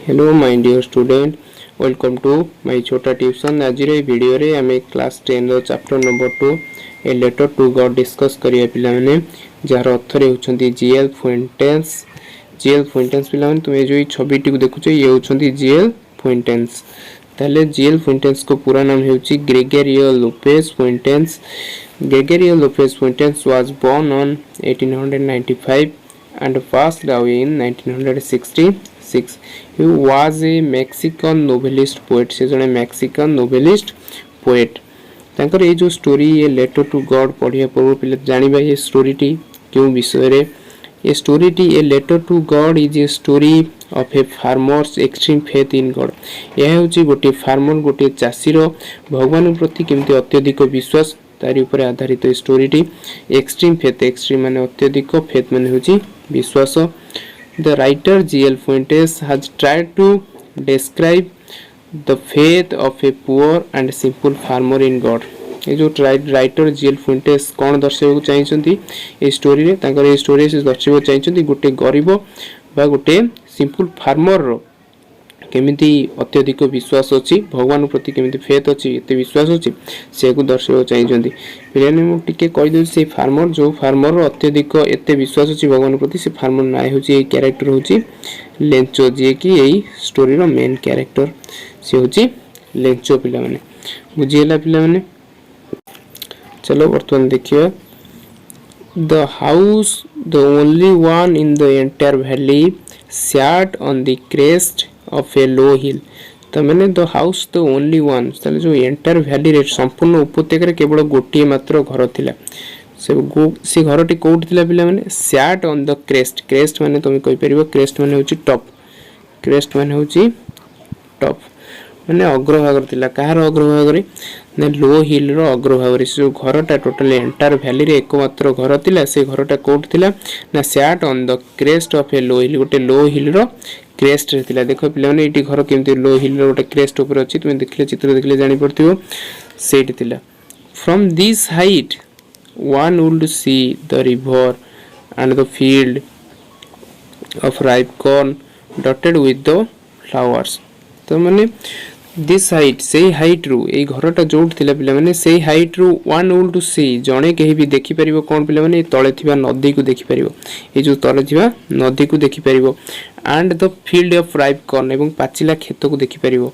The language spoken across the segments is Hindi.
Hello my dear student, welcome to my छोटा ट्यूशन। आज वीडियो रे आम क्लास 10 रो chapter number 2 a letter to God discuss करिया पिला माने जार ऑथर होउछंती जीएल फुएंटेस। पिला माने तुमे जो छबिटी को देखुछ ये होउछंती जीएल फुएंटेस। ताले जीएल फुएंटेस को पूरा नाम हेउची Gregorio Lopez Fuentes. Gregorio Lopez Fuentes was born on 1895 and passed away in 1966. He was a Mexican novelist poet. से जने Mexican novelist poet. तांकर ये जो स्टोरी ये लेटर टू गॉड पढ़िया पूर्व पिले जानिबा ये स्टोरी टी क्यों विषय रे ये स्टोरी टी a letter to God is a story of a farmer's extreme faith in God. यह होची गोटे फार्मर गोटे चासी रो भगवान प्रति केमती अत्यधिक विश्वास तारी ऊपर आधारित स्टोरी टी। एक्सट्रीम फेथ, एक्सट्रीम माने अत्यधिक, फेथ माने होची विश्वास। The writer GL Fuentes has tried to describe the faith of a poor and simple farmer in God. ये जो राइटर जीएल फुएंटेस कोन दर्शाइबो चाहिछंती ए स्टोरी रे, तांकर ए स्टोरी से दर्शाइबो चाहिछंती गोटे गरीब बा गोटे सिंपल फार्मर रो केमिति अत्यधिक विश्वास अछि, भगवान प्रति केमिति फेथ अछि, एते विश्वास अछि से को दर्शाइबो चाहिछंती। पिलाने मु टिके कहि दउ से फार्मर जो फार्मर अत्यधिक एते विश्वास अछि भगवान प्रति, से फार्मर नाय होछि ए कैरेक्टर होछि लेंचो, जे कि एई स्टोरी रो मेन कैरेक्टर से होछि लेंचो। पिला माने बुझियला पिला माने, चलो वर्तमान देखियो। The house, the only one in the entire valley, sat on the crest of a low hill. तो मैंने the house the only one, ताले जो एंटायर वैली रे संपूर्ण उपत्यका रे केवल गोटिए मात्र घर थिला। से घरटी कोउट थिला पिला माने set on the crest. Crest माने तुम कहि परिबो, क्रेस्ट माने होची टॉप, क्रेस्ट माने होची टॉप माने अग्रभाग थिला। कहार अग्रभाग रे ना लो हिल रो अग्रभाग रे। से घरटा टोटल एंटायर वैली रे एकमात्र घर थिला। से घरटा कोउट थिला ना sat on the crest of a low hill, गोटे लो हिल रो क्रेस्ट रे थिला। देखो पिला माने एटी घर केमती लो हिल रो गोटे क्रेस्ट ऊपर अछि, तुमे देखले चित्र देखले जानि पड़तिबो सेट थिला। From this height one would see the river and the field of ripe corn dotted with the flowers. तो माने दिस हाइट, से हाइट रू ए घरटा जोट थिला पिला माने से हाइट रू वन वुड सी, जणे केही भी देखि परिबो कोन पिला माने तळे थिबा नदी को देखि परिबो, ए जो तळे थिबा नदी को देखि परिबो। And the field of ripe corn, एवं पाचिला खेत को देखि परिबो।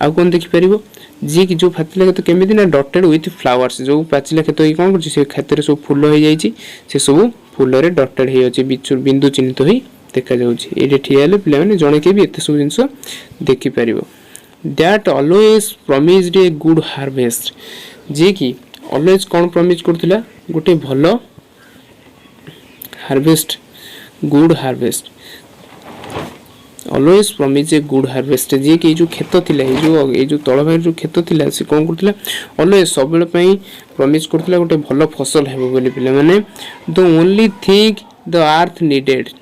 आ कोन देखि परिबो जी कि जो पाचिला खेत केमिति ना डॉटेड विथ फ्लावर्स, जो पाचिला खेत की कोन करछि से खेत रे सब फूल होई जाईछि, से सब फूल रे डॉटेड हेइ अछि, बिंदु चिन्हित होई देखा जाउछि। एठी ठियाले पिला माने जणे के भी एते सब जिंस देखि परिबो। That always promised a good harvest, जे कि always कौन प्रॉमिस करथिला गोटे भलो harvest, good harvest. always promise a good harvest, जे कि जो खेत थिला ए जो तळ भाग जो खेत थिला से कोन करथिला always सबले पई प्रॉमिस करथिला गोटे भलो फसल हेबो बोली पिला माने। the only thing the earth needed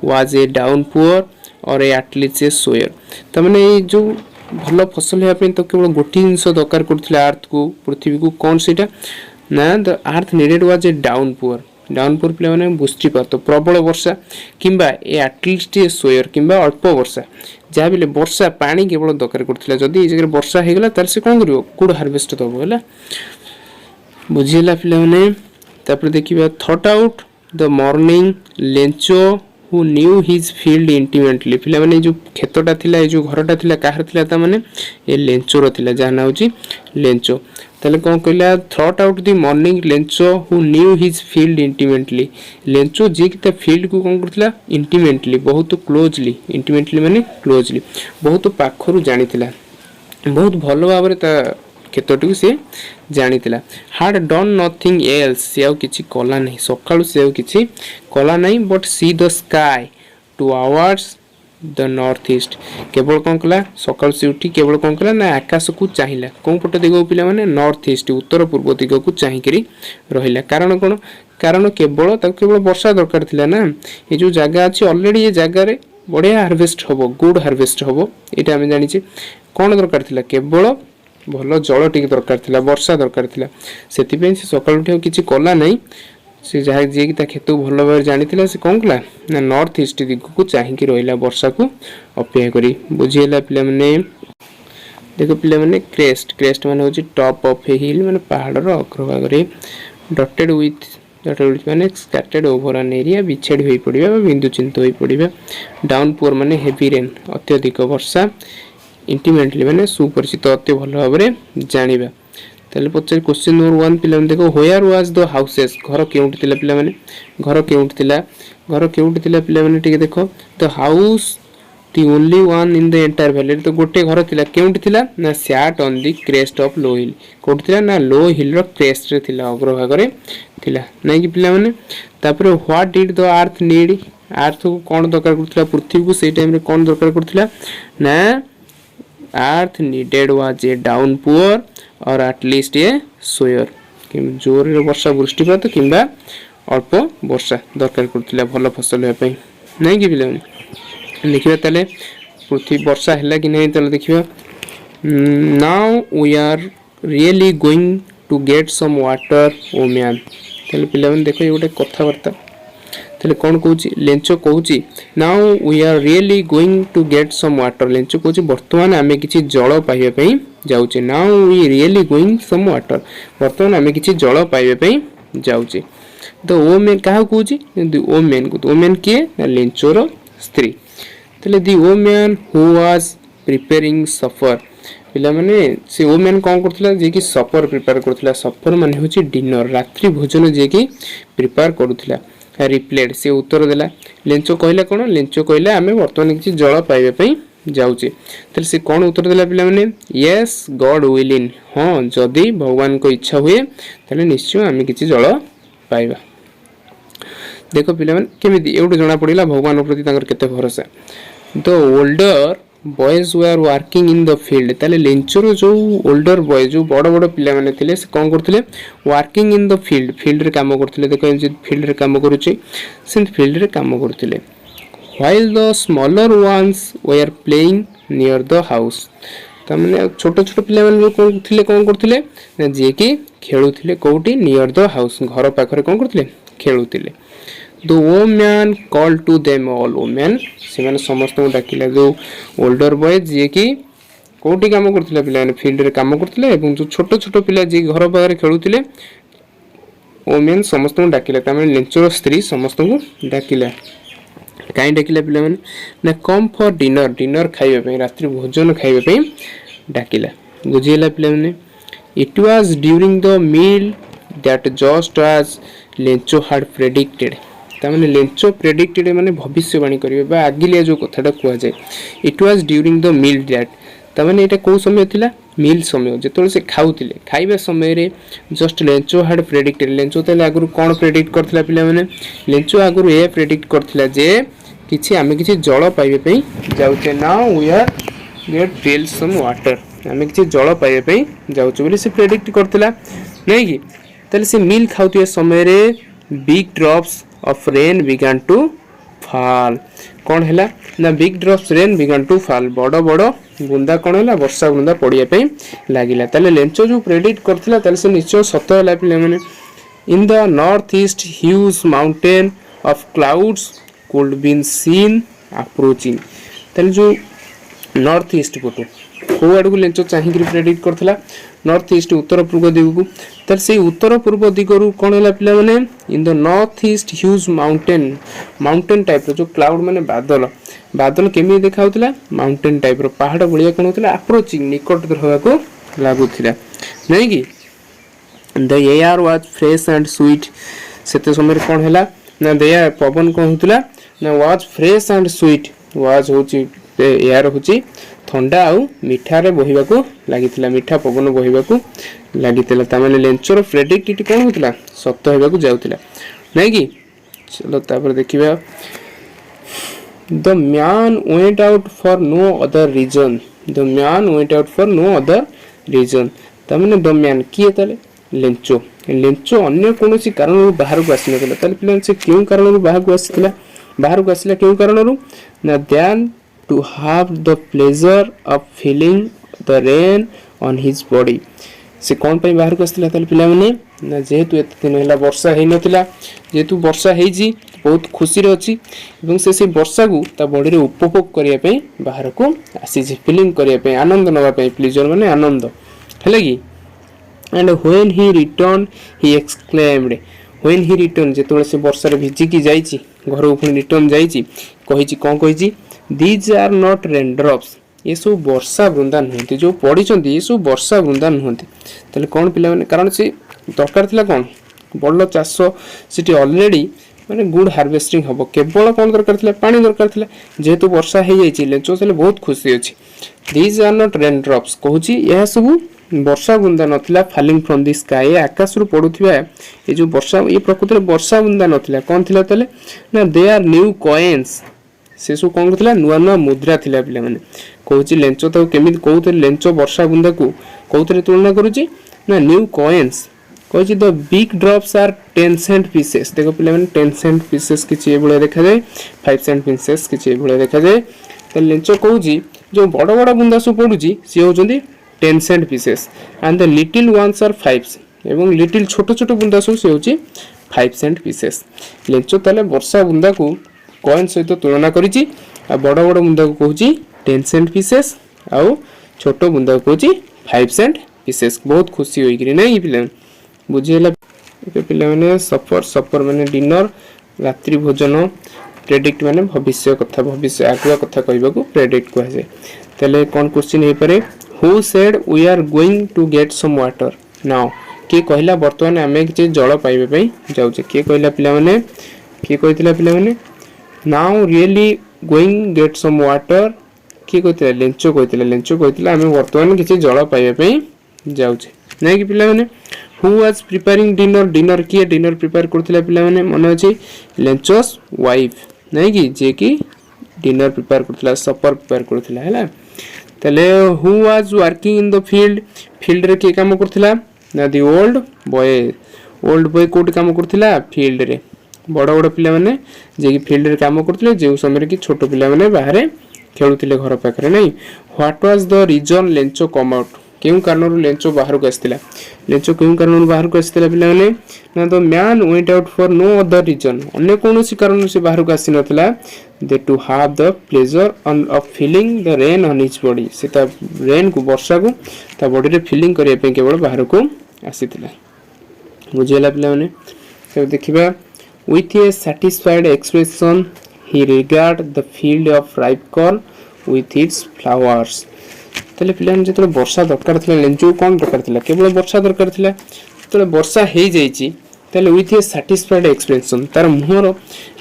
was a downpour or at least a sower। त माने जो भलो फसल हेबा तो केवल गोटी जिंस दरकार करथिला अर्थ को, पृथ्वी को। कोन सेटा ना the earth needed was a downpour. Downpour पिला माने वृष्टिपात, प्रबल वर्षा किंबा ए एटलीस्ट ए सोयर किंबा अल्प वर्षा, जा बिले वर्षा पानी केवल दरकार करथिला। जदी ए जगह वर्षा हे गेला तार से कोन करियो गुड हार्वेस्ट दबो होला। बुझियला पिला माने तापर देखिबा thought out the morning Lencho who knew his field intimately। पिला माने जो खेतटा थिला ए जो घरटा थिला काहर थिला ता माने ए लेंचोर थिला, जाना होची लेंचो। ताले कोन कहला thought out the morning Lencho who knew his field intimately। Lencho जे कि ता फील्ड को कोन करथिला इंटिमेटली, बहुत क्लोजली। इंटिमेटली माने क्लोजली, बहुत पाखरु जानिथिला, बहुत भलो भाबरे ता खेतटू से जानिथिला। हार्ड डन नथिंग एल्स, से आउ किछि कला नै, सकाळु से आउ किछि कला नै, but see the sky two hours the north east. केवल कोन कला सकाळु से उठी केवल कोन कला ना आकाश को चाहिला, कोन पटे देखो पिला माने नॉर्थ ईस्ट, उत्तर पूर्व दिग को चाहि करी रहिला। कारण कोन, कारण केवल ताको केवल वर्षा दरकार थिला ना। ए जो जगह अछि ऑलरेडी ए जगह रे बढ़िया हार्वेस्ट हबो, गुड हार्वेस्ट हबो, एटा हम जानि छी। कोन दरकार थिला केवल भलो जल टिके दरकार थिला, वर्षा दरकार थिला। सेति पे से सकाळ उठे किछि कला नै, से जहाँ जी कि खेत को भल भाव जानी से कौन कला ना नॉर्थ ईस्ट दिग को चाहिए रहा वर्षा को अपेक्षा करी बुझीगला पिला माने देखो पिला माने क्रेस्ट क्रेस्ट माने होची टॉप ऑफ ए हिल माने पहाड़ रो अग्रभाग रे डॉटेड विथ माने स्कैटर्ड ओवर एन एरिया विछेड होई पड़िबा बिंदु चिन्हित होई पड़िबा डाउनपोर माने हेवी रेन अत्यधिक वर्षा इंटिमेटली माने सुपरिचित अति भल भाव जानिबा ताले पछे क्वेश्चन नंबर 1 पिला देखो वेयर वाज द हाउसेस घर केउंट थिला पिला माने घर केउंट थिला पिला माने ठीक देखो the house the only one in the entire valley तो गोटे घर थिला केउंट थिला ना sat on the crest of low hill कोट थिला ना लो हिल रो क्रेस्ट रे थिला अग्रभाग रे थिला नै कि पिला माने तापर what did the earth need earth को कोन दरकार करथिला पृथ्वी को सेई टाइम रे कोन दरकार करथिला ना अर्थ नीडेड वाज ए डाउनपोर और एटलिस्ट ए सोयर कि जोर वर्षा वृष्टिपात किंबा अल्प वर्षा दरकार करथिला भल फसल हे पई नै कि पिला देखिबा तले पृथ्वी वर्षा हैला कि नै तले देखिबा now we are really going to get some water oh man तले पिला देखो ये गोटे कथा वार्ता तले कोन कहूची लेंचो कहूची now we are really going to get some water Lencho कहूची वर्तमान आमे किछि जल पाइबा पई जाउचे now we really going some water वर्तमान आमे किछि जल पाइबा पई जाउचे तो ओ मैन काहा कहूची ओ मैन को ओ मैन के ना लेंचोर स्त्री तले the woman who was preparing supper पिला माने से ओ मैन कोन करथला जे कि सफर प्रिपेयर करथला सफर माने होची डिनर रात्रि भोजन जे कि प्रिपेयर करथला रिप्लेड से उत्तर देला लेंचो कहला कोन लेंचो कहला हमें वर्तमान किछि जल पाइबा पई जाउचे तले से कोन उत्तर देला पिला माने यस गॉड विल इन हां जदी भगवान को इच्छा हुए तले निश्चय हमें किछि जल पाइबा देखो पिला माने केमिति एउड जणा पडिला भगवान प्रति तांकर केते भरोसा the older boys were working in the field ताले लेंचर जो ओल्डर बॉय जो बड़ बड़ पिला माने थिले से कोन करथिले वर्किंग इन द फील्ड रे काम करथिले देखो जे फील्ड रे काम करूची से फील्ड रे काम करथिले while the smaller ones were playing near the house त माने छोट छोट पिला माने कोन थिले कोन करथिले जे कि खेलुथिले कोठी नियर द हाउस घर पाखरे कोन करथिले खेलुथिले The woman called to them all women ସେମାନେ ସମସ୍ତଙ୍କୁ ଡାକିଲା जो ओल्डर बॉय जे कि कोठी काम करथिले पिला ने फील्ड रे काम करथिले ଏବଂ जो छोट छोट पिला जे घर बाहर खेलुथिले वोमेन समस्तଙ୍କୁ डाकिला तमे लेंचर स्त्री समस्तଙ୍କୁ डाकिला काई डाकिला पिला माने ना कम फॉर डिनर खाइबा पई रात्रि भोजन खाइबा पई डाकिला बुझिला पिला माने it was during the meal that just as Lencho had predicted तामने लेंचो प्रेडिक्टेड माने भविष्यवाणी करिवे बा आगिलिया जो कथाटा कुआ जाय it was during the meal that तामने एटा को समय थिला मील समय जेतोल से खाउथिले खाइबा समय रे just Lencho had predicted Lencho तले आगुरु कोन प्रेडिक्ट करथिला पिला माने लेंचो आगुरु ए प्रेडिक्ट करथिला जे किछि आमे किछि जळ पाइबे पई जाउचे now we are get feel some water आमे किछि जळ पाइबे पई जाउचे बोली से प्रेडिक्ट करथिला नै कि तले से मील खाउतिया समय रे big drops of rain began to fall कौन हैला ना big drops rain began to fall बड़ बड़ बुंदा कौन हैला वर्षा बुंदा पड़िया पे लागिला ताले लेंचो जो प्रेडिक्ट करथिला ताले से निश्चय सत्य हैला पिले माने in the north east huge mountain of clouds could be seen approaching ताले जो नॉर्थ ईस्ट पटो को आडू लेंचो चाहिए प्रेडिक्ट करथिला नॉर्थ ईस्ट उत्तर पूर्व दिग को तर से उत्तर पूर्व दिगरु कोन हैला पिला माने in the north east huge mountain type रो जो क्लाउड माने बादल केमी देखाउतला माउंटेन टाइप रो पहाड़ बलिया कोन होतला अप्रोचिंग निकट रहबा को लागुथिला नै कि the air was fresh and sweet सेते समय कोन हैला ना दया पवन कोन होतला ना was fresh and sweet was होची एयर होची ठंडा आउ मिठा रे बहिबा को लागितला मीठा पवन बहिबा को लागितला त माने लेंचर प्रेडिक्ट कोन होतला सत्य हेबा को जाउतला नै कि चलो तापर देखिबा the man went out for no other reason त माने द मैन की तले लेंचो अन्य कोनोसी कारण बाहर को आसी नतला तले प्लान से क्यों कारण बाहर को आसीला क्यों कारण ना ध्यान to have the pleasure of feeling the rain on his body से कौन पई बाहर को आस्थिला तले पिला माने ना जेहेतु एत दिन है वर्षा हो नाला जेहेतु वर्षा हो बहुत खुशी अच्छी से वर्षा को ता बॉडी रे उपभोग करने बाहर को आसी फिलिंग करने आनंद नापी प्लीजर माने आनंद है कि and when he return he exclaimed when he return जेतबे से वर्षा रे भिजिकी जाईची घर को पुणी रिटर्न जाईची कहिची कोन कहिची these are not raindrops ये सब वर्षा बूंदा नुहति जो पड़ी ये सब वर्षा बूंदा नुहति ताले कौन पिला माने कारण से दरकार थिला कौन बड़ चाष से ऑलरेडी माने गुड हार्वेस्टिंग हम केवल कौन दरकार थिला पानी दरकार थिला जेहेतु वर्षा हो जाइए लेंचो से बहुत खुशी अच्छी these are not raindrops कहूची यह सब वर्षा बूंदा नथिला फॉलिंग फ्रॉम द स्काई आकाश रु पडुथिबा ये जो वर्षा ये प्रकृति वर्षा बूंदा नथिला कौन थिला तले ना दे आर न्यू कॉइन्स से सब कौन करथिला नुआ नुआ मुद्रा थिला पिला माने कहूची लेंचो तो केमिति कहूते लेंचो वर्षा बूंदा को कहूते तुलना करूची ना न्यू कॉइन्स कहूची the big drops are 10 cent pieces देखो पिला माने 10 सेंट पीसेस किछि ए भले देखा जाए 5 सेंट पीसेस किछि ए भले देखा जाए त लेंचो कहूची जो बड़ बड़ बूंदा सब पडुची से होचंदी 10 cent pieces and the little ones are 5 एवं लिटिल छोट छोट बूंदा सब से होची 5 सेंट पीसेस लेंचो ताले वर्षा बूंदा को कॉइन सहित तुलना करिछि आ बड़ बड़ बूंदा को कहूची 10 सेंट पीसेस आ छोट बूंदा को कहूची 5 सेंट पीसेस बहुत खुशी होई कि नै पिला बुझेला पिला माने सफर सफर माने डिनर रात्रि भोजन प्रेडिक्ट माने भविष्य कथा भविष्य आगुआ कथा कहबा को प्रेडिक्ट कह जाय तले कोन क्वेश्चन हे पारे who said we are going to get some water now के कहला वर्तमान आमे कि जल पाइबे पई जाउचे के कहला पिला माने के कहतिला पिला माने now really going get some water के कहतिला लेंचो कहतिला आमे वर्तमान कि जल पाइबे पई जाउचे नै कि पिला माने who was preparing dinner dinner किए डिनर प्रिपेयर करथिला पिला माने मन अछि लेंचोस वाइफ नै कि जे कि डिनर प्रिपेयर करथिला सपर प्रिपेयर करथिला हैला तले who was working in the field field रे के काम करथिला ना दी ओल्ड बॉय कोट काम करथिला फील्ड रे बड़ बड़ पिला माने जे कि फील्ड रे काम करथिले जे समय कि छोट पिला माने बाहर खेलुथिले घर पाखरे नै what was the reason Lencho come out केउ कारणरू लेंचो बाहर को आस्थिला लेंचो केउ कारणरू बाहर को आस्थिला पिला माने ना the man went out for no other reason अन्य कोनोसी कारण से बाहर को आसी नथिला than to have the pleasure of feeling the rain on his body से ता रेन को वर्षा को ता बॉडी रे फीलिंग करिया पे केवल बाहर को आसीथिला बुझेला पिला माने तो देखिबा with a satisfied expression he regard the field of ripe corn with its flowers तले पिला हम जतले वर्षा दरकार थिला लेंचो कोन दरकार थिला केवल वर्षा दरकार थिला तले वर्षा हे जाईची तले with a satisfied expression तार मुहर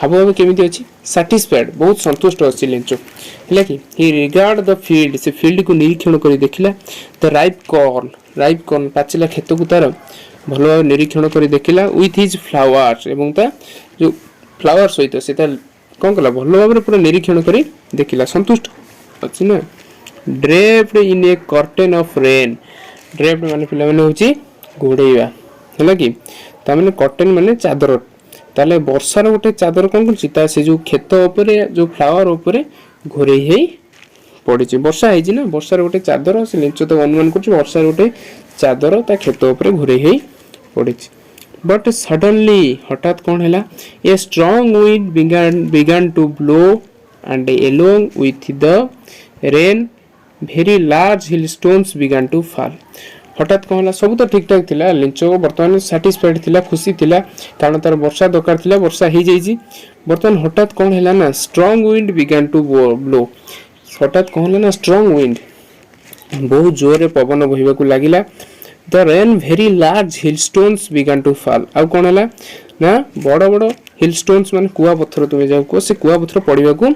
हावभाव केमिति अछि satisfied बहुत संतुष्ट अछि लेंचो हैला कि he regard the field से फील्ड को निरीक्षण करी देखिला the ripe corn पाचिला खेत को तार भलो भाव निरीक्षण करी देखिला with his flowers एवं ता जो फ्लावर सहित सेता कोन कला भलो भाव रे पूरा निरीक्षण करी देखिला संतुष्ट अछि ना draped in A curtain of rain draped माने पिला माने होची घोड़ेइबा हैला कि ता माने कर्टेन माने चादर ताले वर्षा रो गोटे चादर कोन करछि ता से जो खेत ऊपर जो फ्लावर ऊपर घोरेई हेई पड़िछि वर्षा हेछि ना वर्षा रो गोटे चादर से लेंचो तो अनुमान करछि वर्षा रो गोटे चादर ता खेत ऊपर घोरेई हेई पड़िछि बट सडनली हठात कोन हैला a strong wind began to blow and along with the rain very large hailstones began to fall हठात कोन हैला सब तो ठीक ठाक थिला लेंचो वर्तमान सैटिस्फाइड थिला खुशी थिला कारण तार वर्षा दरकार थिला वर्षा हे जाईची वर्तमान हठात कोन हैला ना strong wind began to blow हठात कोन हैला ना स्ट्रांग विंड बहुत जोरे पवन बहिबा को लागिला the rain very large hailstones began to fall आ कोन हैला ना बड़ बड़ hailstones माने कुआ पत्थर तुमे जाऊ को से कुआ पत्थर पड़िबा को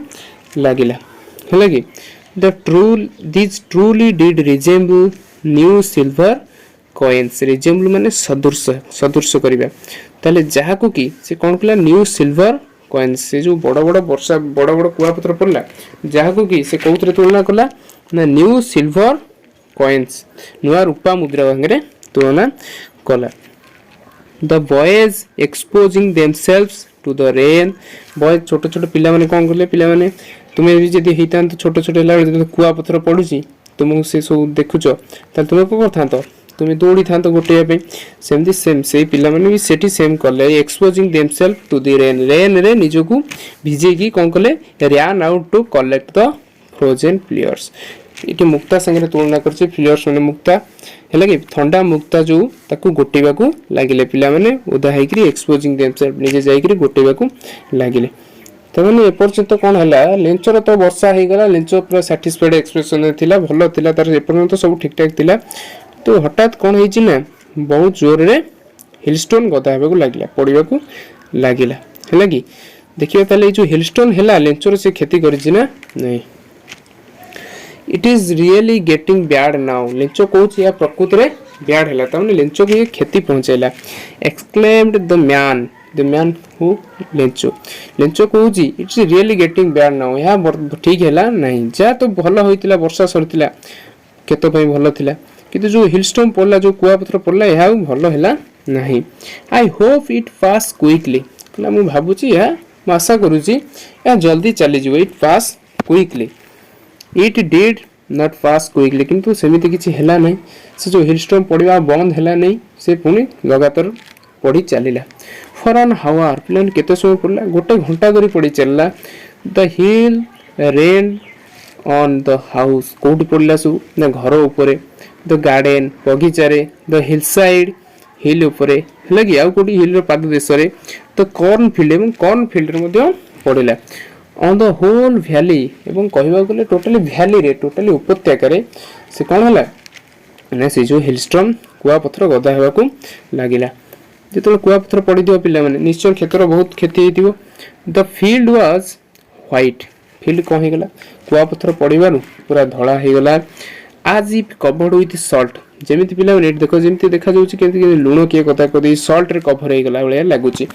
लागिला हैला कि these truly did resemble new silver coins resemble माने सदृश करिबा ताले जहा को कि से कोन कला न्यू सिल्वर कॉइन्स से जो बड़ बड़ वर्षा बड़ बड़ कुआ पत्थर पड़ला जहा को कि से कोउतरे तुलना कला ना न्यू सिल्वर कॉइन्स नुआ रूपा मुद्रा भांगरे तुलना कला the boys exposing themselves to the rain boy छोटे छोटे पिला माने कोन करले पिला माने तुमे भी जदी हेतान तो छोटे छोटे ला कुआ पत्थर पडुची तुम से सब देखुचो त तुम को करथान तो तुम दौड़ी था गोटे सेमती सेम से पिला माने भी सेठी सेम कले exposing themself to the rain rain रे निजकू भिजेकी कौन कले ran out to collect the frozen flares ये मुक्ता संगे तुलना कर फ्लेयर्स मैंने मुक्ता है कि ठंडा मुक्ता जो ताकू गोटेबा को लगिले पिला माने उदा होकर एक्सपोजिंग देमसेल्फ निजे जाइकरी गोटेबा को लगिले तो मैंने एपर्यंत कौन है लेंचर तो वर्षा हो गला लेंचर पूरा साटिस्फाइड एक्सप्रेशन थिला भल थिला तार एपर्यंत सब ठीक ठाक थिला तो हठात कौन होइछि ना बहुत जोर रे हिलस्टोन गदा हेबा को लागिला पड़िबा को लागिला हैला कि देखियो ताले जो हिलस्टोन हैला लेंचर से खेती करिछि ना नहीं it is really getting bad now Lencho कहूछि या प्रकृति रे बैड हैला त लेंचो को ये खेती पहुंचैला exclaimed the man who Lencho Lencho कहूछि it's really getting bad now या ठीक हैला नहीं जा तो भलो होइतिला वर्षा सरतिला केतो पई भलो थिला किंतु जो हिलस्टोन पड़ला जो कुआपथर पड़ला यह भल है नहीं I hope it pass quickly कहला मु भाबुची या आशा करूची या जल्दी चली जीव it pass quickly it did not pass quickly किंतु सेमिति किछि हैला नहीं से जो हिलस्टोन पड़िबा बंद हैला नहीं से पुनी लगातार पड़ी चलिला फॉर एन हावर प्लेन केते समय पड़ला गोटे घंटा धरी पड़ी चलला the hill rain on the house कोठी पड़ला सु ना घर ऊपर द गार्डन बगीचारे द हिल साइड हिल उपरे लगी आउ कोटी हिल रो पाद देशरे तो कॉर्न फील्ड रे मध्य पड़िला ऑन द होल वैली एवं कहबा गले टोटली वैली रे टोटली उपत्यका रे से कोन हला ना से जो हिलस्टोन कुआ पत्थर गदा हेबा को लागिला जेतो कुआ पत्थर पड़ी दियो पिला माने निश्चय क्षेत्र बहुत क्षति हेतिबो the field was white field कोन हे गला कुआ पत्थर पड़ीबारु पूरा धळा हे गला as if covered with salt जेमिति पिला माने देखो जेमिति देखा जाउची केमिति लूण के कथा कदी सॉल्ट रे कवर हे गला बळिया लागुची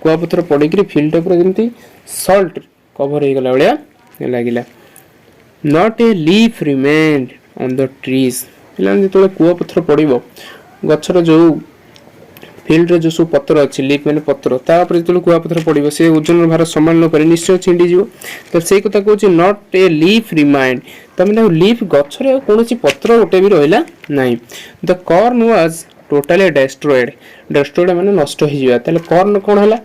कुआ पत्थर पड़ी कि फील्ड पूरा जेमिति सॉल्ट कवर हो गला बळिया लागिला not a leaf remained on the trees पिलान जेतले कुआ पत्थर पड़िबो गछर जो फील्ड रे जो सब पत्र अछि लीफ माने पत्र ता ऊपर जेतले कुआ पत्थर पड़िबो से ओजन भार समान न करे निश्चय छिंडी जीवो तो सेई कथा कहूची नॉट ए लीफ रिमाइंड तमने लीफ गछरे कोनोसी पत्र ओटे भी रहला नाही the corn was totally destroyed माने नष्ट हो जिया तले कॉर्न कोन हला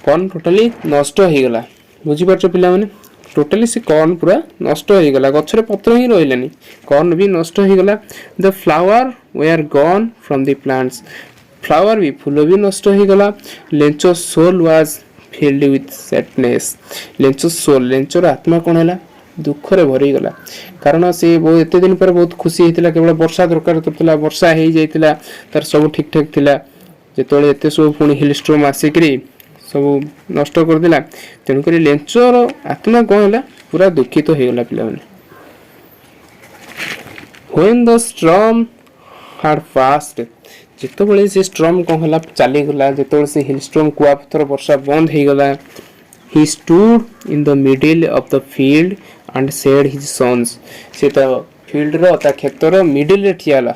कॉर्न टोटली नष्ट हो गला बुझी परछ पिला माने टोटली से कॉर्न पूरा नष्ट हो गला गछरे पत्र ही रहलानी कॉर्न भी नष्ट हो गला the flower were gone from the plants flower भी फूल भी नष्ट हो गला Lencho soul was filled with sadness Lencho soul लेंचोर आत्मा कोन हला दुख रे भरी गला कारण से बहुत एते दिन पर बहुत खुशी हेतिला केवल वर्षा दरकार तला वर्षा हे जाइतिला तार सब ठीक ठाक थिला जेतोले एते सब पुनी हिल स्टॉर्म आसीकरी सब नष्ट कर दिला तेनु करी लेंचोर आत्मा कोन हला पूरा दुखित हो गला पिला माने when the storm had passed जेतोबळे से स्टॉर्म कोन हला चली गला जेतोबळे से हिल स्टॉर्म कुआ पत्थर वर्षा बंद हे गला he stood in the middle of the field and said his sons से ता फील्ड रो ता खेतर मिडिल रे ठियाला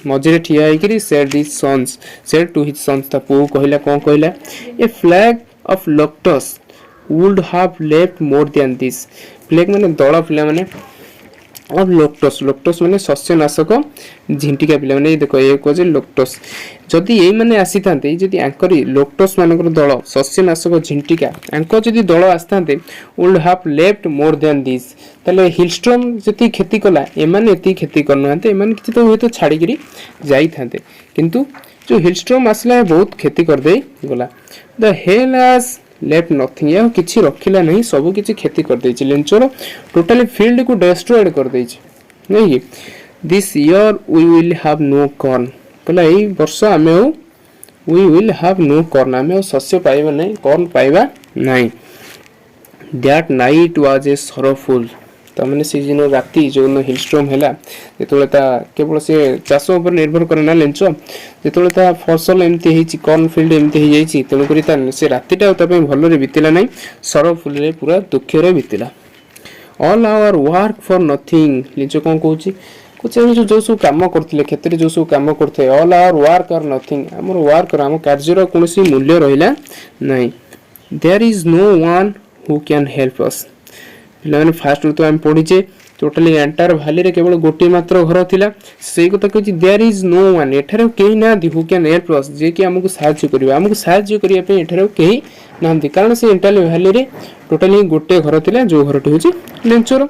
मझरे ठिया हेकरी said his sons said to his sons ता पु कहला कोन कहला a flag of lotus would have left more than this flag माने दळ पिला माने अब लोक्टस माने शस्यनाशक झिंटिका पिला माने देखो ये कोजे लोक्टस जदि एई माने आसी थांते जदि आंकरी लोक्टस मानकर दळ शस्यनाशक झिंटिका आंको जदि दळ आस्तांते would have left more than this तले हिलस्टॉर्म जति खेती कला ए माने एति खेती करनहांते ए माने किछि तो होय तो छाडी गिरी जाई थांते किंतु जो हिलस्टॉर्म आसला बहुत खेती कर दे गला the hail has left nothing या किछि रखिला नहीं सब किछि खेती कर देछि लेंचर टोटली फील्ड को डिस्ट्रॉयड कर देछि नहीं this year we will have no corn कहला एई वर्ष हमें we will have no corn हमें शस्य पाइबा नहीं कॉर्न पाइबा नहीं that night was a sorrowful तमने सीजन राती जो हिलस्टॉर्म हैला जेतोले ता केवल से चाष ऊपर निर्भर करे ना लेंचो जेतोले ता फसल एमती हेची कॉर्न फील्ड एमती हे जाईची तनो करी ता से रातीटा ता पे भलो रे बितिला नहीं सरोफुल रे पूरा दुख रे बितिला all our work for nothing Lencho कोन कहूची कुछ जो सब काम करथिले खेत रे जो सब काम करथे all our work are nothing हमर वर्क हम कार्य रो कोनसी मूल्य रहिला नहीं there is no one who can help us पिलाने फास्ट तो हम पढिचे टोटली एंटायर भैली रे केवल गोटे मात्र घर थिला सेही कथा कहछि देयर इज नो वन एठारे केही ना दि हु कैन हेल्प अस जे कि हमकु सहाय्य करिया पे एठारे केही नांदी कारण से एंटायर भैली रे टोटली गोटे घर थिला जो घरटी होछि लेंचोर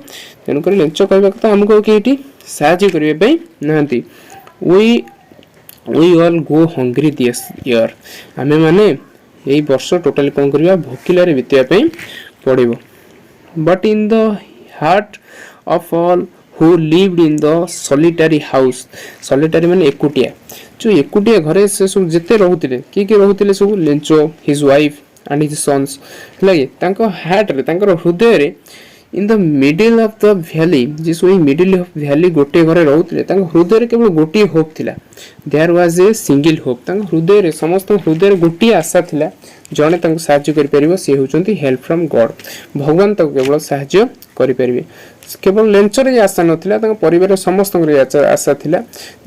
तेनु कर लेंचो कहबा कथा हमकु केही सहाय्य करिया पे नांदी we all go hungry this year आमे माने एई वर्ष टोटली कोन करिया भोकिला रे बितिया पे पड़िबो but in the heart of all who lived in the solitary house solitary माने एकुटिया जो एकुटिया घरे से सब जते रहउतिले की रहउतिले सब Lencho his wife and his sons लागे तांको हार्ट रे तांको हृदय रे in the middle of the valley जिस वही मिडिल ऑफ वैली गोटे घरे रहउतिले तांको हृदय रे केवल गोटी होप थिला there was a single hope तांको हृदय रे समस्त हृदय रे गोटी आशा थिला जने तांको सहाय्य करि परिबो से होचंती हेल्प फ्रॉम गॉड भगवान ताको केवल सहाय्य करि परिबे केवल लेंचर ये आशा नथिला तांको परिवार समस्त आशा थिला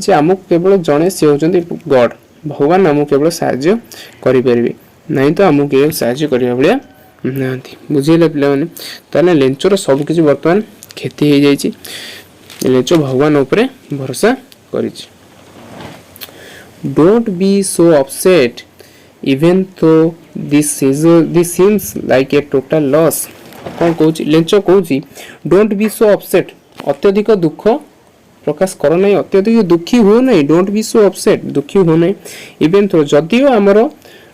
जे हमक केवल जने से होचंती गॉड भगवान हमक केवल सहाय्य करि परिबे नहीं तो हमक केवल सहाय्य करिया बलिया नांती बुझिले पिला माने ताले लेंचर सब किछि वर्तमान खेती हे जायछि लेंचो भगवान ऊपर भरोसा करिछि don't be so upset even though this seems like a total loss कौन कहूँ लेंचो कहूँ डोंट बी सो अपसेट अत्यधिक दुख प्रकाश कर ना अत्यधिक दुखी हो ना डोंट बी सो अपसेट दुखी हो ना इवन तो जदियो आमर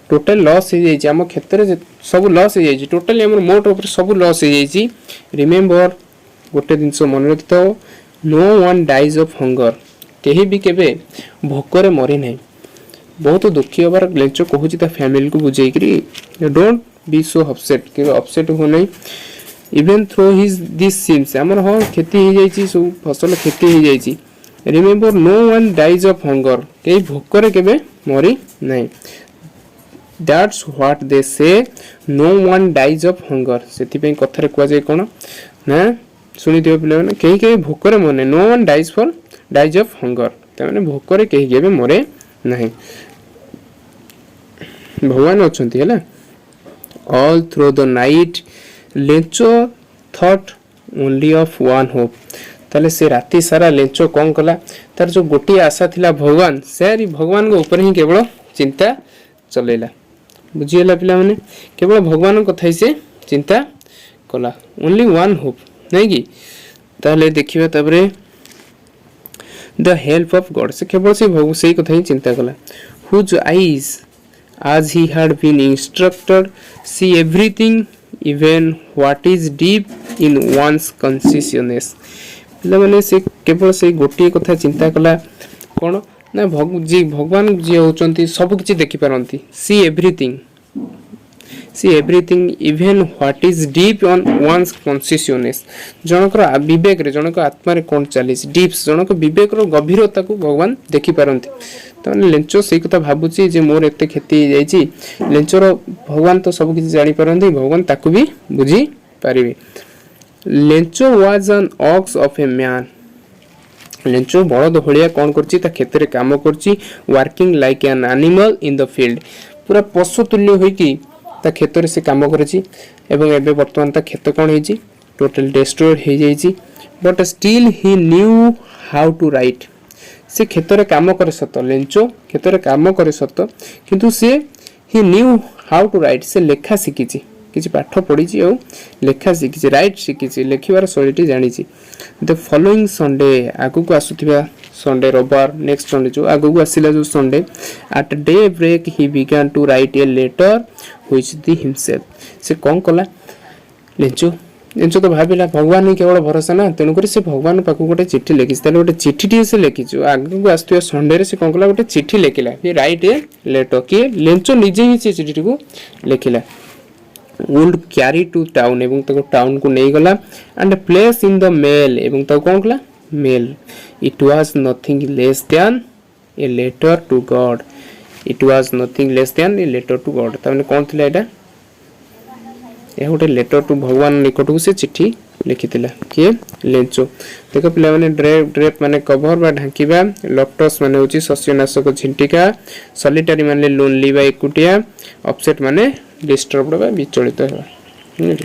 टोटल लॉस हो जाए आम क्षेत्र में सब लॉस हो जाए टोटली आम मोट ऊपर सब लॉस हो जाए रिमेम्बर गोटे जिनस मन रखि था no one dies of hunger कहीं भी केबे भोकर मरी ना बहुत दुखी हबार लेंचो कहूँ फैमिली को बुझे डोंट बी सो अपसेट के अपसेट हो नहीं even through his this seems आमर हाँ खेती हो जाए सब फसल खेती हो जाए remember no one dies of hunger कहीं भोकर केबे मरी ना that's what they say no one dies of hunger से कथार कहुए कौन ना शुणी दियो पिले मैंने कहीं कहीं भोकर मरे no one dies of hunger तमाने भोकर कहीं केबे मरे नहीं भगवान अच्छे है all through the night Lencho thought only of one hope ताले से राति सारा लेंचो कौन कला तार जो गोटी आशा थिला भगवान से भगवान को ऊपर ही केवल चिंता चलेला बुझीला पिला माने केवल भगवान कथा से चिंता कला ओनली वन होप नहीं कि ताले देखिबा तबरे द हेल्प ऑफ गॉड से केवल से कथा ही चिंता कला whose eyes as he had been instructed see everything even what is deep in one's consciousness पिला माने से केवल से गोटी कथा चिंता कला कोन ना भगवान जी होचंती सब किछि देखि पारंती see everything even what is deep on one's consciousness जनकर विवेक रे जनक आत्मा रे कोन चलिस डीप्स जनक विवेक रो गभीरता को भगवान देखि पारंती तने लेंचो से कथा भाबुची जे मोर एते खेती हे जाईची लेंचो रो भगवान तो सब किछि जानि पारंती भगवान ताकू भी बुझी पारिबे Lencho was an ox of a man Lencho बळद होलिया कोन करची ता खेत रे काम करची working like an animal in the field पूरा पशु तुल्य होई की ता खेत रे से काम करची एवं एबे वर्तमान ता खेत कोन हेची टोटल डिस्ट्रॉयड हे जाईची but still he knew how to write से खेत रे काम करे सत लेंचो खेत रे काम करे सत किंतु से he knew how to write से लेखा शिखिची किछि पाठ पढिची और लेखा शिखिची राइट शिखिची लेखिबार शैलीटी जानिची द फॉलोइंग संडे आगु को आसुथिबा संडे रविवार नेक्स्ट संडे जो आगु को आसिला जो Sunday at daybreak he began to write a letter which the himself से कोन कला लेंचो तो भाविला भगवान ही केवल भरोसा ना तेणुक से भगवान पाक गोटे चिठी लिखी गोटे चिठी से लिखी आगे आसुआ संडे से कौन कला गोटे चिठी लिखला राइट ए लेटर किए लेंचो निजे ही से चिठी को लिखला वुड क्यारी टू टाउन एवं तको टाउन को नहीं गला and place in the mail एवं तको कौन कला mail it was nothing less than a letter to God it was nothing less than a letter to God ताने कौन थिला एटा ए गोटे लेटर टू भगवान निकट को से चिट्ठी लिखिथिला किए लेंचो देखो पिला माने ड्रेप माने कवर बा ढांकीबा लॉप्टस माने होची शस्यनाशक झिंटिका सॉलिटरी माने लोनली बा एकुटिया अपसेट माने डिस्टर्बड बा विचलित हेबा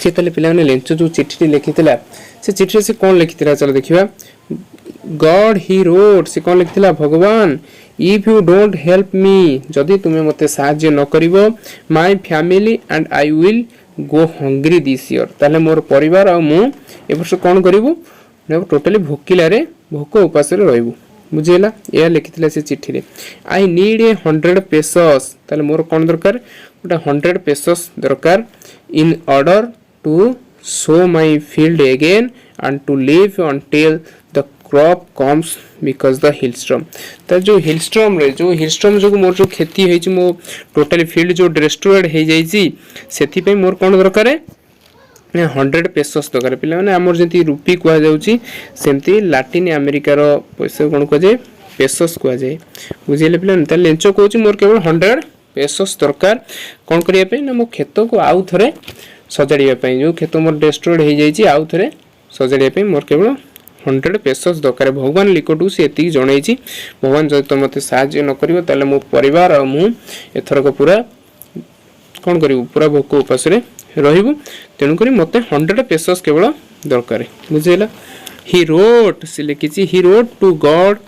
से तले पिला माने लेंचो जो चिट्ठी लिखिथिला से चिठी से कौन लिखिथिला चलो देखिबा गॉड ही रोट से कौन लिखिथिला भगवान if you don't help me जदि तुमे मते साहाय्य न करिवो my family and I will go hungry this year ताले मोर परिवार आ मु ए वर्ष कौन करिवु टोटली भोकिला रे भोक उपास रे रहइबु बुझेला या लिखिथिला से चिठी रे आई नीड ए 100 पेसस ताले मोर कौन दरकार गोटा 100 पेसस दरकार in order to sow my field again and to live until the crop comes because the hailstorm त जो hailstorm जो मोर जो खेती होई छि मो टोटली फील्ड जो डिस्ट्रॉयड हो जाई छि सेति पे मोर कोन दरकार 100 पेसस दरकार पिला माने हमर जति रुपी कुआ जाउ छि सेमति लैटिन अमेरिका रो पैसा कोन को जे पेसस कुआ जाय बुझिले पिला त लेंचो कहू छि मोर केवल 100 पेसस दरकार कोन करिया पे ना मो खेत को आउ थरे सजाड़िया पे जो खेत मोर डिस्ट्रॉयड हो जाई छि आउ थरे सजाड़िया पे मोर केवल 100 पेसस दरकार भगवान लिकटू से एति जणाई छि भगवान जदि तो मते साहाय्य न करिवो ताले मो परिवार आ मु एथरक पूरा कोन करिवो पूरा भोक उपास रे रहिबो तेनु करी मते 100 पेसस केवल दरकार बुझेला ही रोट से लिखि छि he wrote to God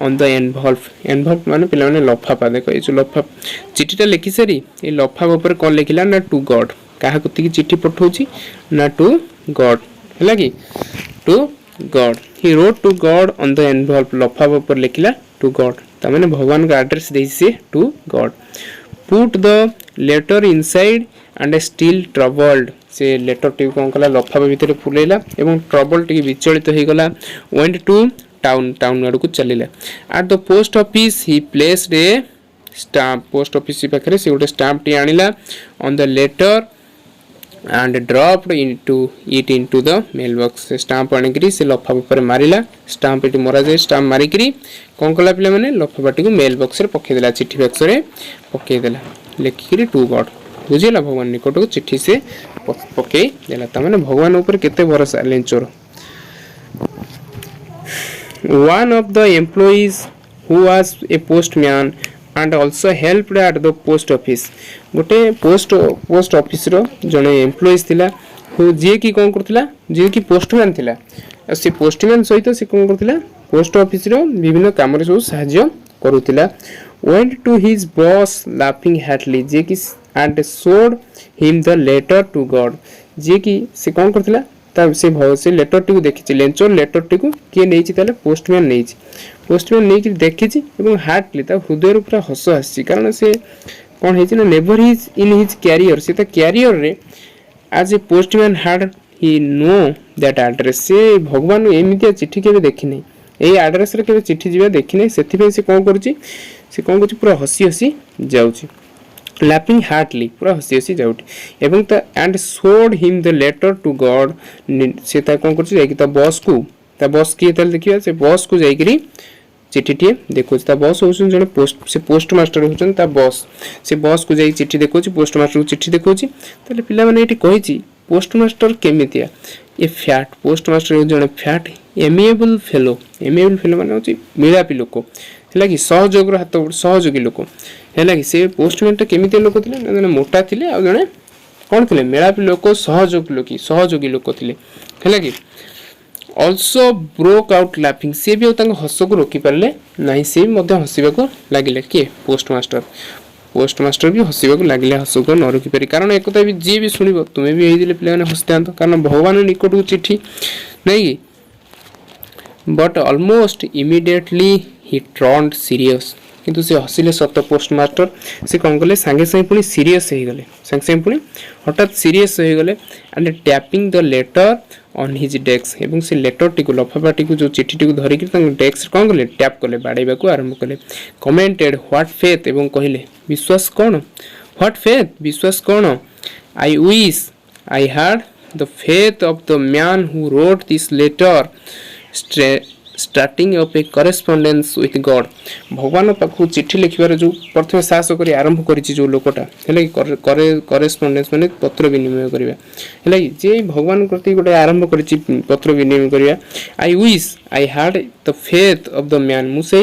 on the envelope माने पिला माने लफाफा देखो ए जो लफाफा चिठीटा लिखि सरी ए लफाफा ऊपर कोन लिखिला ना टू गॉड काहा कुति की चिट्ठी पठौछि ना टू गॉड हैला कि to God he wrote to God on the envelope लफाफा ऊपर लिखिला टू गॉड त माने भगवान का एड्रेस देइ से to God put the letter inside and still troubled से लेटर टी कोन कला लफाफा भीतर फुलेला एवं ट्रबल टी विचलित होई गला वेंट टू टाउन आड़ को चलिले at the post office he placed a stamp post office पाखरे से गोटे स्टाम्प टी आनिला on the letter and dropped into the mailbox stamp आनिकरी से लफाफा पर मारिला स्टाम्प इटी मरा जाय स्टाम्प मारिकरी कोन कला पिला माने लफाफाटी को मेल बॉक्स रे पके देला चिट्ठी बॉक्स रे पके देला लेखिकरी टू गॉड बुझिला भगवान निकट को चिट्ठी से पके देला त माने भगवान ऊपर केते भरोसा लेंचोर one of the employees who was a postman and also helped at the post office गोटे पोस्ट ऑफिस रो जने एम्प्लॉइज थिला हो जे की कोन करथिला जे की पोस्टमैन थिला से पोस्टमैन सहित से कोन करथिला पोस्ट ऑफिस रो विभिन्न काम रे सब सहाय्य करूथिला went to his boss laughing happily जे की and showed him the letter to god जे की से कोन करथिला ता से लेटर टी को देखि लेंचर लेटर टी को के नै छि ताले पोस्टमैन नै छि पोस्टमैन नै कि देखि छि एवं हार्टली ता हृदय रो पूरा हस आछि कारण से कोन हे छि ना never his in his career से ता कैरियर रे as a postman had he know that address से भगवान एमितिया चिट्ठी केबे देखि नै एई एड्रेस रे केबे चिट्ठी जिबा देखि नै सेथि पे से कोन करछि पूरा हसी हसी जाउ छि laughing heartily पूरा हसी हसी जाउटी एवं ता and showed him the letter to god से ता कोन करछि जाई कि ता बॉस की तल देखिया से बॉस को जाई करी चिट्ठी टी देखो ता बॉस होसन जने पोस्ट मास्टर होसन ता बॉस से बॉस को जाई चिट्ठी देखो छी पोस्ट मास्टर को चिट्ठी देखो छी तले पिला माने एठी कहि छी पोस्ट मास्टर केमितिया ए फैट पोस्ट मास्टर जने फैट एमिएबल फेलो माने होची मिलापी लोक हैला कि सहयोग हाथ सहयोगी लोक हैला कि से पोस्टमैन ता केमिति लोक थिले जने मोटा थिले आ जने कोन थिले मेलापी लोक सहयोगी लोक थिले हैला कि also broke out laughing से भी तांग हस को रोकी परले नाही से भी मध्य हसिबा को लागिले के पोस्ट मास्टर भी हसिबा को लागिले हस को न रोकी परि कारण एकता भी जे भी सुनिबो तुमे भी हेइ दिले प्लेन हसतांत कारण भगवान निकट को चिट्ठी नहीं but almost immediately he turned serious किंतु से हसिले सत पोस्ट मास्टर से कोन गले संगे संगे पुनी सीरियस हे गले संगे पुनी हठात सीरियस हे गले and tapping the later on his desk एवं से लेटर टी को लफाफाटी को जो चिट्ठी टी को धरि कि तंग डेस्क कोन गले टैप करले बाडैबा को आरंभ करले कमेंटेड व्हाट फेथ एवं कहिले विश्वास कोन व्हाट फेथ विश्वास कोन I wish I had the faith of the man who wrote this letter starting off a correspondence with God भगवान पाखु चिट्ठी लिखिबार जो प्रथम साहस करी आरंभ करिछि जो लोकटा हेले करेस्पोंडेंस माने पत्र विनिमय करिबा हेले जे भगवान प्रति गोटे आरंभ करिछि पत्र विनिमय करिबा I wish I had the faith of the man मुसै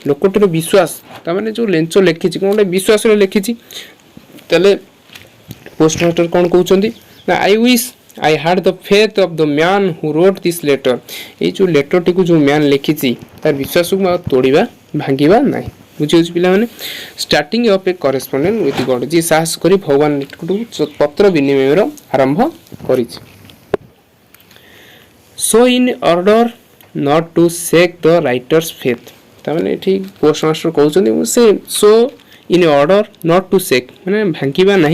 लोकटर विश्वास ता माने जो लेंचो लिखिछि कोनटे विश्वास रे लिखिछि तले पोस्ट मास्टर कोन कहउछंदी ना I wish I had the faith of the man who wrote this letter. ये जो लेटर टी को जो मैन लिखी तार विश्वास को तोड़वा भांगा ना बुझे पे starting off a correspondent with God जी साहस कर भगवान पत्र विनिमय आरंभ कर so in order not to shake the writer's faith तमाने ठीक पोस्टमास्टर कहते से so in order not to shake माने भांगा ना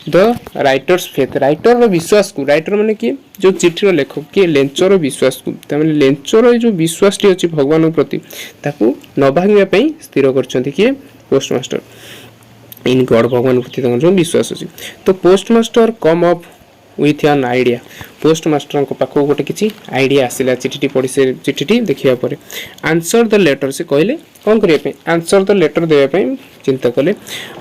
द राइटर्स फेथ राइटर विश्वास को राइटर माने किए जो चिठीर लेखक किए लेंचर विश्वास को तमाने लेंचर जो विश्वास टी अच्छी भगवान प्रति ताकू न भांगा स्थिर कर किए पोस्टमास्टर इन गॉड भगवान प्रति जो विश्वास अच्छी तो postmaster come up with an idea postmaster पाखक गोटे किसी आइडिया आसला चिठी पढ़ी से चिठी देखा पर आंसर द लेटर से कहले कौन करने आंसर द लेटर देवाई चिंता कले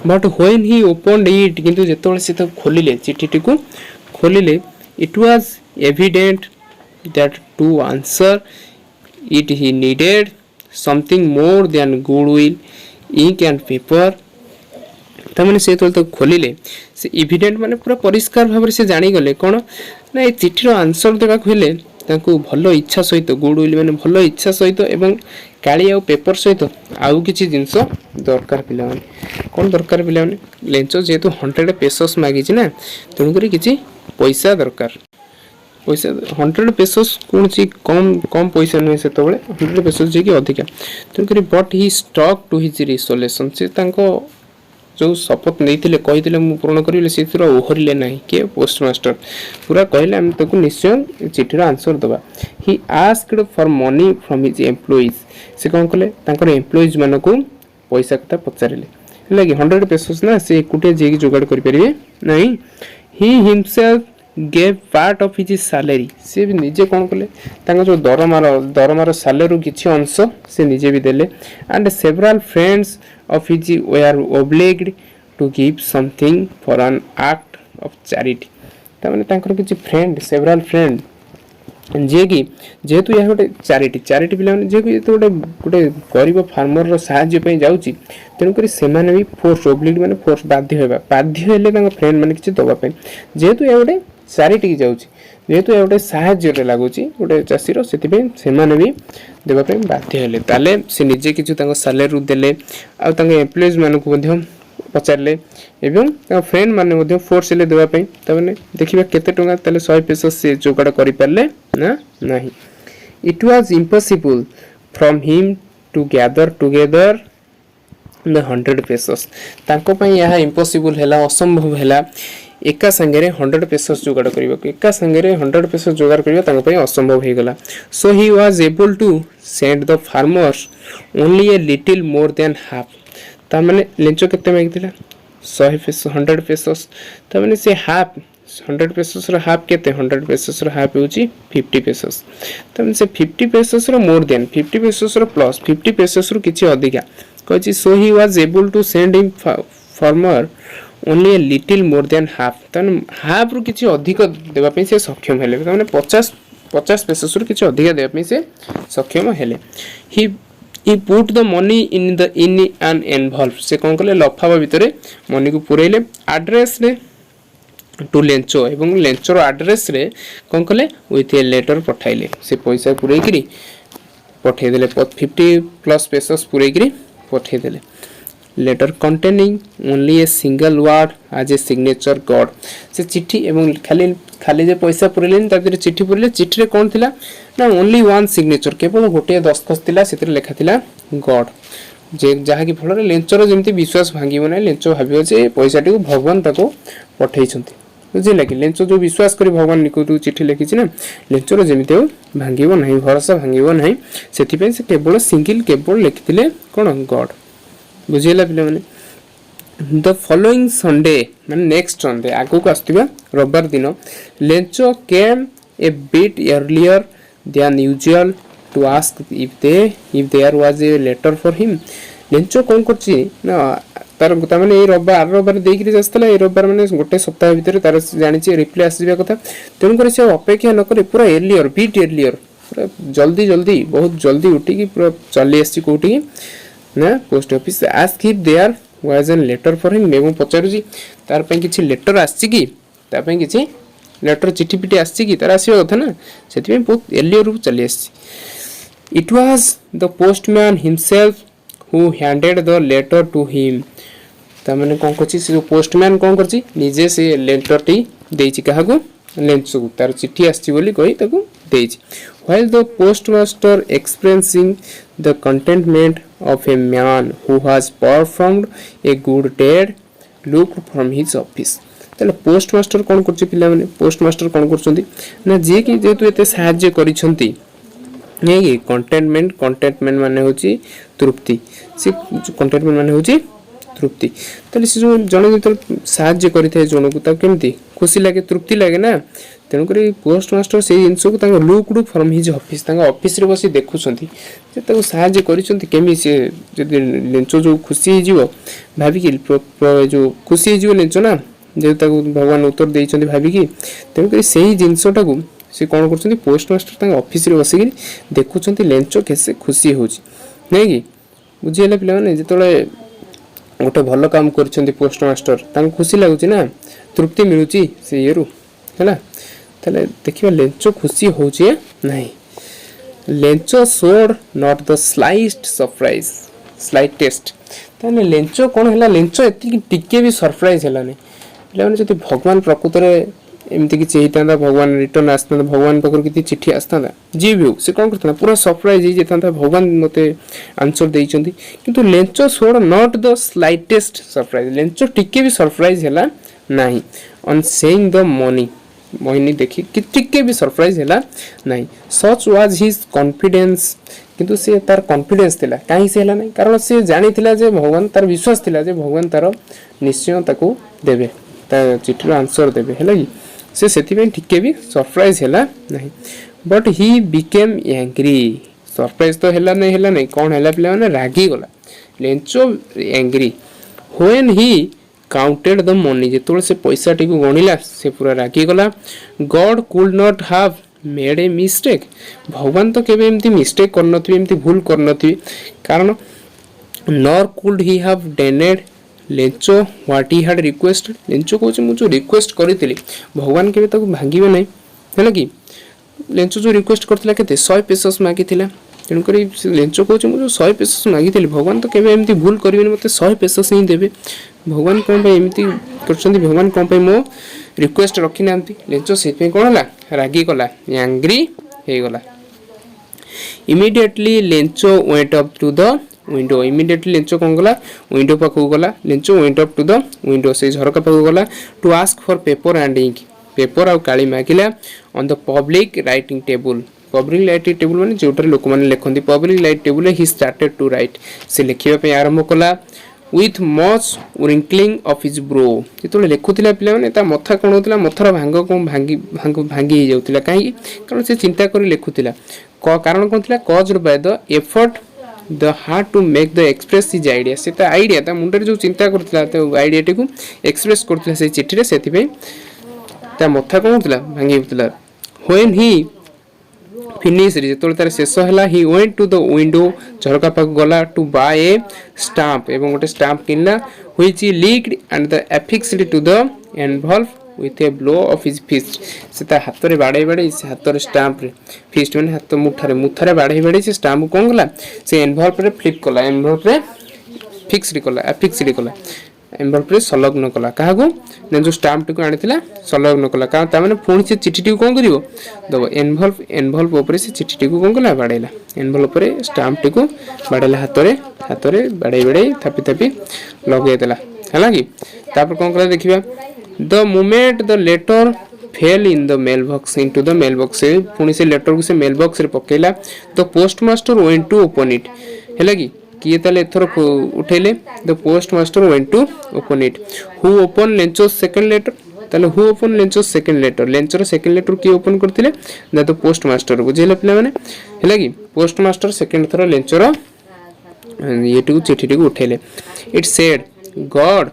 but when he open it किंतु जिते से खोलिले चिठी को खोलिले it was evident that to answer it he needed something more than goodwill ink and paper तमाने से तो खोलिले से इविडेंट माने पूरा परिष्कार भाव से जानीगले कौन ना ये चिठीर आंसर देवा हेले भल इच्छा सहित गुडविल माने भल इच्छा सहित एवं काली आ पेपर सहित आउ किसी जिनस दरकार पिला कौन दरकार पिला लेंच जेहेतु 100 पेसस मागी ना तेणुक किसी पैसा दरकार पैसा 100 पेसस कौन सी कम कम पैसा नुहे से 100 पेसस जी अधिका तेणुक but he stuck to his resolution से जो शपथ नहीं कही मुझे पूर्ण करी से ओहरिले ना किए पोस्टमास्टर पूरा कहले आम ताको निश्चय चिठीर आंसर दबा he asked for money from his employees से कौन कले एम्प्लॉइज मान को पैसा कथा पचारे है कि 100 पेसस ना से एकुटिया जी जोगाड़ करें ना he himself gave part of his salary से भी निजे कौन कले जो दरमार सैलरी किसी अंश से निजे भी देले and सेवराल friends of which were obliged to give something for an act of charity तमाने तांकर किछि फ्रेंड सेवराल फ्रेंड जे कि जेहेतु यह गोटे चारिटी पिला जे कि गोटे गोटे गरीब फार्मर रो सहाय्य पई जाउची तेणु करी से माने भी फोर्स ओब्लिगेड माने फोर्स बाध्य हेले तांकर फ्रेंड माने किछि दबा पई जेहेतु यह गोटे चारिटी की जाउची जेहेतु यह गोटे सहाय्य रे लागुची गोटे चासीर सेति पई से माने भी देवा पई बाध्य हेले ताले से निजे किछु तांकर सैलरी देले आ तांकर एम्प्लॉइज मान को मध्य पचारले एवं फ्रेंड माने फोर्स ले देवा पई तमाने देखिबा केते टंगा ताले 100 पेसस से जोगाड़ करि परले ना नहीं it was impossible from him to gather together the 100 pesos तांको पई यह इम्पॉसिबल हैला असंभव हैला एका संगे 100 पेसस जोगाड़ करिवो एका संगे 100 पेसस जोगाड़ करिवो तांको पई असंभव हे गला so he was able to send the farmers only a little more than half ता माने लेंचो केते मागितिला 100 पेसस ता माने से हाफ 100 पेसस रो हाफ केते 100 पेसस रो हाफ होची 50 पेसस ता माने से 50 पेसस रो मोर देन 50 पेसस रो प्लस 50 पेसस रो किछि अधिका कहछि so he was able to send him farmer only a little more than half तन हाफ रो किछि अधिक देबा पे से सक्षम हेले माने 50 पेसस रो किछि अधिक देबा पे से सक्षम हेले he put the money in an envelope से कौन कले लफाफा भितरे मनी को पुरेले एड्रेस रे टू लेंचो एवं लेंचोर एड्रेस रे कौन कले विथ ए लेटर पठाइले से पैसा पुरे करी पठे देले 50 प्लस पेसस पुरे करी पठे देले letter containing only a single word as a signature God से चिट्ठी एवं खाली खाली जे पैसा पुरेलेन तातिर चिट्ठी पुरेले चिट्ठी रे कोन थिला ना ओनली वन सिग्नेचर केवल गोटे दस्तखत थिला सेतिर लेखा थिला गॉड जे जहा कि फल रे लेंचर जेमति विश्वास भांगिबो नै लेंचो भाबियो जे पैसाटी को भगवान ताको पठै छथि बुझिला कि लेंचो जो विश्वास करी भगवान निकटू चिट्ठी लिखि छी ना लेंचर जेमति भांगिबो नै भरोसा भांगिबो नै सेति पे से केवल सिंगल केवल लिखिथिले कोन गॉड बुझिला पिले माने द फॉलोइंग संडे माने नेक्स्ट संडे आगो को आस्तिबा रविवार दिन Lencho came a bit earlier than usual to ask if there was a letter for him Lencho कोन करछि ना तार गुता माने ए रविवार देई कि जस्तला ए रविवार माने गोटे सप्ताह भीतर तार जानि छि रिप्लाई आसीबा कथा तेन करे से अपेक्षा न करे पूरा अर्लियर बिट अर्लियर पूरा जल्दी बहुत जल्दी उठी कि पूरा चली आसी कोठी ना post office ask if there was an letter for him एवं पचारुजी तार पे किछि लेटर आछि कि ता पे किछि लेटर चिठी पिटी आसी कि तार आसीबा कथा ना सेति बहुत एलियर चली आसी it was the postman himself who handed the letter to him तामाने कोन करछि से पोस्टमैन कोन करछि निजे से लेटर टी देछि काहाकू लेंचो को तार चिठी आछि बोली कहि ताकू देछि while the postmaster expressing the contentment of a man who has performed a good deed looked from his office तले पोस्टमास्टर कोन करछि पिला माने पोस्टमास्टर कोन करछंती ना जे कि जेतु एते सहाय्य करिसंती नै कि कंटेंटमेंट माने होची तृप्ति से कंटेंटमेंट माने होची तृप्ति तले से जो जने जेतु सहाय्य करिथे जनो को ता केमती खुशी लागे तृप्ति लागे ना तेणु करी पोस्टमास्टर से जिनस को तांग लुकड फ्रॉम हिज ऑफिस तांग ऑफिस रे बसी देखुछंती जे ताको सहाय्य करिसंती केमी से जदि लेंचो जो खुशी ही जीवो भाबी कि जो खुशी ही जीवो लेंचो ना जे ताको भगवान उत्तर देइछंती भाबी कि तेणु करी सेही जिनसटा को से कोन करछंती पोस्टमास्टर तांग ऑफिस रे बसी कि देखुछंती लेंचो केसे खुशी होची नै कि बुझियला पिला माने जेतले गोटे भल काम करछंती पोस्टमास्टर तांग खुशी लागुची ना तृप्ति मिलुची से येरु हैला तले देखिबा लेंचो खुशी होची नाही Lencho showed not the slightest ताने लेंचो कोन हैला लेंचो एति टिके भी सरप्राइज हैला नै लेवन जति भगवान प्रकृत रे एमति कि चेहितांदा भगवान रिटर्न आस्तांदा भगवान पकर किति चिट्ठी आस्तांदा जी भी से कोन करता पूरा सरप्राइज ही जेतांदा भगवान मते आंसर देइचंदी किंतु Lencho showed not the slightest surprise Lencho टिके भी सरप्राइज हैला नाही on saying the money Mohini देखि कि टिके भी सरप्राइज हैला नाही सच वाज हिज कॉन्फिडेंस किंतु से तार कॉन्फिडेंस थिला काहे से हैला नाही कारण से जानिथिला जे भगवान तार विश्वास थिला जे भगवान तार निश्चय ताको देबे ता चिठीर आंसर देबे हैला कि से सेति पे टिके भी सरप्राइज हैला नाही but he became angry surprise तो हैला नहीं कोन हैला पिला माने रागी गला Lencho angry when he counted the money जेतोले से पैसा टिकु गणिला से पूरा रागी गला God could not have made a mistake भगवान तो केबे एमती मिस्टेक करनथि एमती भूल करनथि कारण nor could he have denied Lencho what he had request Lencho को मु जो रिक्वेस्ट करितली भगवान केबे ताको भांगिबे नै हैला कि लेंचो जो रिक्वेस्ट करथिला केते 100 पेसस मागिथिला तेणु करी लेंचो को मु 100 पेसस मागिथिली भगवान तो केबे एमती भूल करिबे मते 100 पेसस ही देबे भगवान कोन पे एमती करछंती भगवान कोन पे मो रिक्वेस्ट रखि नांती लेंचो से पे कोन हला रागी गला एंग्री हे गला immediately Lencho went up to the window immediately Lencho कोन गला विंडो पाखु गला Lencho went up to the window से झरका पाखु गला to ask for paper and ink paper आ काली मागिला on the public writing table माने जोटर लोक माने लेखंती public write table he started to write से लिखिबा पे आरंभ कला with much wrinkling of his brow जेतोले लेखुतिला पिला माने ता मथा कोन होतिला मथरा भांग को भांगी ही जाउतिला काई कारण से चिंता करी लेखुतिला कारण कोन थिला caused by the effort the heart to make the express his idea से ता आइडिया ता मुंडर जो चिंता करतिला त आइडिया टेकु एक्सप्रेस करतिला से चिठी रे सेति पे ता मथा कोन होतिला भांगी होतिला व्हेन ही फिनिश जेतोले तार शेष हला he went to the window झरका पाक गला टू बाय ए स्टाम्प एवं गोटे स्टाम्प किनला which he licked and the affixed to the envelope with a blow of his fist से ता हाथ रे बाडे से हाथ रे स्टाम्प रे फिस्ट माने हाथ मुठारे बाडे से स्टाम्प कोन गला से एनवलप रे फ्लिप कला एनवलप रे फिक्स्ड कला एफिक्स्ड कला एनवलप रे संलग्न कला काहागो ने जो स्टाम्प टिको आनिथिला संलग्न कला का ता माने पुणी से चिठी टिको कोन करिवो दबो एनवलप ऊपर से चिठी टिको कोन कला बाडेला एनवलप रे स्टाम्प टिको बाडेला हाथ रे बाडे थापी लगे देला हला कि तापर कोन कला देखिबा the moment the letter fell in the mailbox into the mailbox पुणी से लेटर को से मेल बॉक्स रे पकेला the postmaster went to open it हला कि किए ताले एथर उठेले the postmaster went to open it who open Lencho second letter ताले who open Lencho second letter लेंचर सेकंड लेटर की ओपन करथिले द पोस्टमास्टर बुझेला पिला माने हला कि पोस्टमास्टर सेकंड थरो लेंचर येटू चिठी टिक उठेले it said God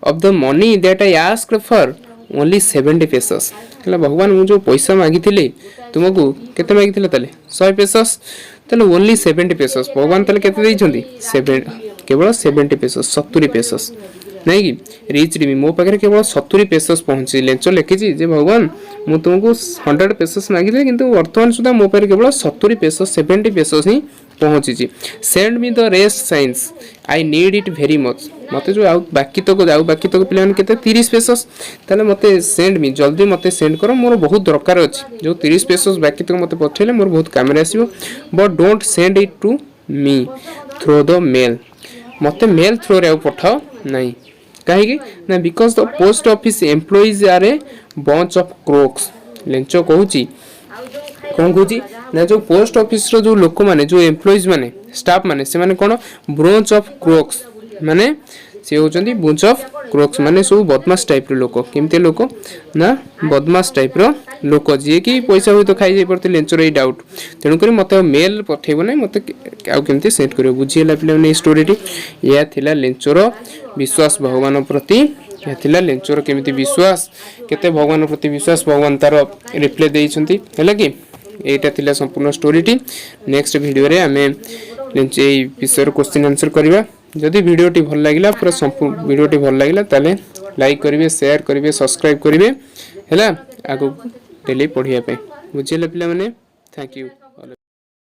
of the money that I asked for only 70 pesos हला भगवान मु जो पैसा मागिथिले तुमको केते मागिथिले ताले 100 पेसस ताले ओनली 70 पेसस भगवान ताले केते दैछंती 7 केवल 70 पेसस 70 पेसस नहीं कि रिच्ड मी मो पाखे केवल 70 पेसस पहुंची लेंचो लिखी जे भगवान मु तुमको 100 पेसस मागिले किंतु वर्तमान सुधा मो पाखे केवल 70 पेसस 70 पेसस ही पहुंची send me the rest science I need it very much मते जो आउ बाकी तक प्लान केते 30 पेसस ताले मते सेंड मी जल्दी मते सेंड करो मोर बहुत दरकार अछि जो 30 पेसस बाकी तक मते पठेले मोर बहुत काम रे आसीबो but don't send it to me through the mail मते मेल थ्रू रे आउ पठाओ नहीं कहीं ना because the post office employees are a bunch of crooks Lencho कहूची कौन कहूची ना जो पोस्ट ऑफिस रो जो लोक माने जो एम्प्लॉइज माने स्टाफ माने से माने कोन ब्रोच ऑफ क्रोक्स माने से होचंदी बुंच ऑफ क्रोक्स माने सब बदमाश टाइप रो लोक केमते लोक ना बदमाश टाइप रो लोक जे कि पैसा होई तो खाई जाई परते लेंचर ए डाउट तेनु करी मते मेल पठेबो नै मते आ केमते सेट करियो बुझियला पिला ने स्टोरीटी या थिला लेंचर विश्वास भगवान प्रति या थिला लेंचर केमिति विश्वास केते भगवान प्रति विश्वास भगवान तार रिप्लाई देइछंती हैला कि एटा थिला संपूर्ण स्टोरीटी नेक्स्ट वीडियो रे हमें लेंचे विषय क्वेश्चन आंसर करबा जदि वीडियोटी भल लागिला पूरा संपूर्ण वीडियोटी भल लागिला ताले लाइक करिवे शेयर करिवे सब्सक्राइब करिवे हैला आगो डेली पढिया पे बुझिले पिला माने थैंक यू।